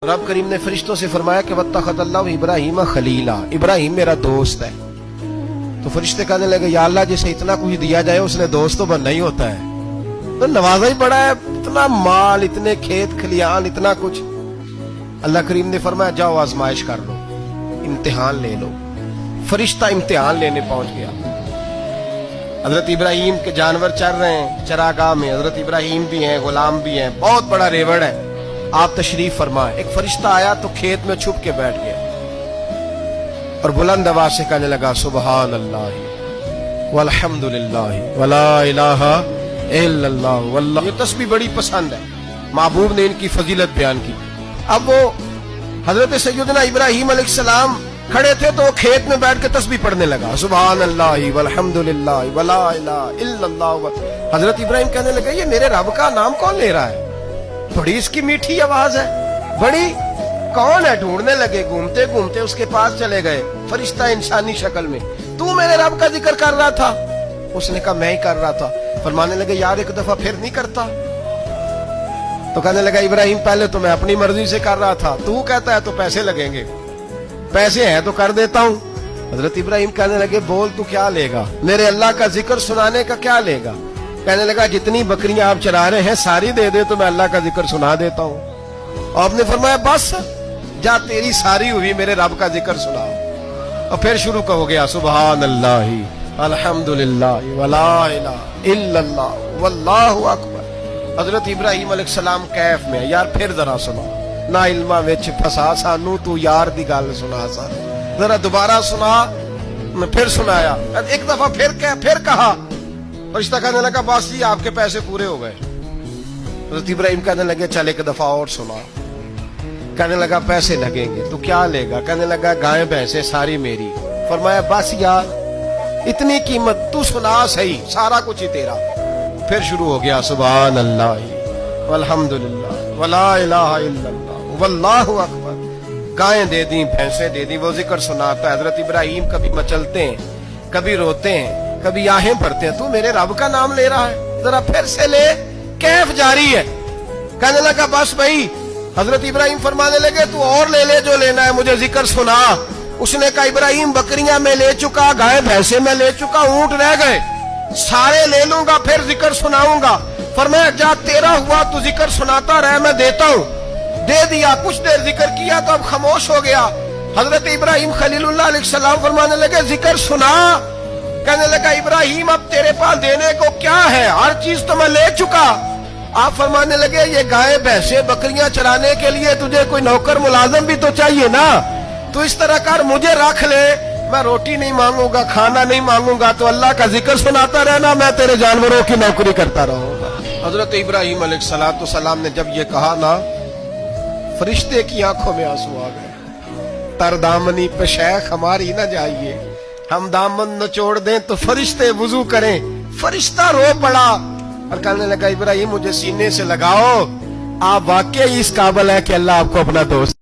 रब करीम ने फरिश्तों से फरमाया कि वत्तखज़ल्लाहु इब्राहीम खलीला, इब्राहिम मेरा दोस्त है। तो फरिश्ते कहने लगे या अल्लाह जिसे इतना कुछ दिया जाए उसने दोस्त तो बनना ही होता है, तो नवाजा ही बड़ा है, इतना माल, इतने खेत खलियान, इतना कुछ। अल्लाह करीम ने फरमाया जाओ आजमाइश कर लो, इम्तिहान ले लो। फरिश्ता इम्तिहान लेने पहुंच गया। हजरत इब्राहिम के जानवर चर रहे हैं चरागाह में, हजरत इब्राहिम भी हैं, गुलाम भी हैं, बहुत बड़ा रेवड़ है। आप तशरीफ फरमाए। एक फरिश्ता आया तो खेत में छुप के बैठ गया और बुलंद आवाज से कहने लगा सुबहान अल्लाह वल्हम्दुलिल्लाह वला इलाहा इल्लल्लाह वल्लाह। ये तस्बीह बड़ी पसंद है, महबूब ने इनकी फजीलत बयान की। अब वो हजरत सैयदना इब्राहिम अलैहिस्सलाम खड़े थे तो वो खेत में बैठ के तस्बीह पढ़ने लगा सुबहान अल्लाह वल्हम्दुलिल्लाह वला इलाहा इल्लल्लाह। हजरत इब्राहिम कहने लगे ये मेरे रब का नाम कौन ले रहा है, बड़ी इसकी मीठी आवाज है, बड़ी कौन है। ढूंढने लगे, घूमते घूमते उसके पास चले गए। फरिश्ता इंसानी शक्ल में, तू मेरे रब का जिक्र कर रहा था? उसने कहा मैं ही कर रहा था। फरमाने लगे यार एक दफा फिर नहीं करता? तो कहने लगा इब्राहिम पहले तो मैं अपनी मर्जी से कर रहा था, तू कहता है तो पैसे लगेंगे, पैसे हैं तो कर देता हूं। हजरत इब्राहिम कहने लगे बोल तू क्या लेगा, मेरे अल्लाह का जिक्र सुनाने का क्या लेगा? कहने लगा जितनी बकरियां आप चरा रहे हैं सारी दे दे तो मैं अल्लाह का जिक्र सुना देता हूं। और आपने फरमाया बस जा तेरी सारी हुई, मेरे रब का जिक्र सुनाओ। और फिर शुरू हो गया सुबहान अल्लाह अल्हम्दुलिल्लाह वला इलाहा इल्लल्लाह वल्लाहु अकबर। हजरत इब्राहिम अलैहिस्सलाम कैफ में, यार फिर जरा सुना, ना इल्मा विच फसा सानू, तू यार दी गल सुना सा, जरा दोबारा सुना। मैं फिर सुनाया, एक दफा फिर कहा। फरिश्ता कहने लगा बस जी आपके पैसे पूरे हो गए। हज़रत इब्राहिम कहने लगे चल एक दफा और सुना। कहने लगा पैसे लगेंगे, तो क्या लेगा? कहने लगा गाय भैंसे सारी मेरी। फरमाया बस यार इतनी कीमत, तू सुना सही, सारा कुछ ही तेरा। फिर शुरू हो गया सुभान अल्लाह वल्हम्दुलिल्लाह वला इलाहा इल्लल्लाह वल्लाहु अकबर। गायें दे दी, भैंसे दे दी, वो जिक्र सुनाता है। हजरत इब्राहिम कभी मचलते हैं, कभी रोते हैं, कभी आहें भरते हैं, तू मेरे रब का नाम ले रहा है, जरा फिर से ले। कैफ जारी है। कहने लगा बस भाई। हजरत इब्राहिम फरमाने लगे तू और ले ले जो लेना है, मुझे जिक्र सुना। उसने कहा इब्राहिम बकरियां मैं ले चुका, गाय भैंसे मैं ले चुका, ऊंट रह गए, सारे ले लूंगा फिर जिक्र सुनाऊंगा। फरमाया जा तेरा हुआ तू जिक्र सुनाता रहे, मैं देता हूं। दे दिया, कुछ देर जिक्र किया तो अब खामोश हो गया। हजरत इब्राहिम खलीलुल्लाह अलैहिस्सलाम फरमाने लगे जिक्र सुना। कहने लगा इब्राहिम अब तेरे पास देने को क्या है, हर चीज तो मैं ले चुका। आप फरमाने लगे ये गाय भैंसे बकरियां चराने के लिए तुझे कोई नौकर मुलाजिम भी तो चाहिए ना, तू इस तरह कर मुझे रख ले, मैं रोटी नहीं मांगूंगा, खाना नहीं मांगूंगा, तो अल्लाह का जिक्र सुनाता रहना, मैं तेरे जानवरों की नौकरी करता रहूंगा। हजरत इब्राहिम अलैहिस्सलाम ने जब ये कहा ना, फरिश्ते की आंखों में आंसू आ गए। तरदामनी पे शेख हमारी ना जाइए, हम दामन नचोड़ दें तो फरिश्ते वुजू करें। फरिश्ता रो पड़ा और कहने लगा इब्राहिम मुझे सीने से लगाओ, आप वाकई इस काबिल है कि अल्लाह आपको अपना दोस्त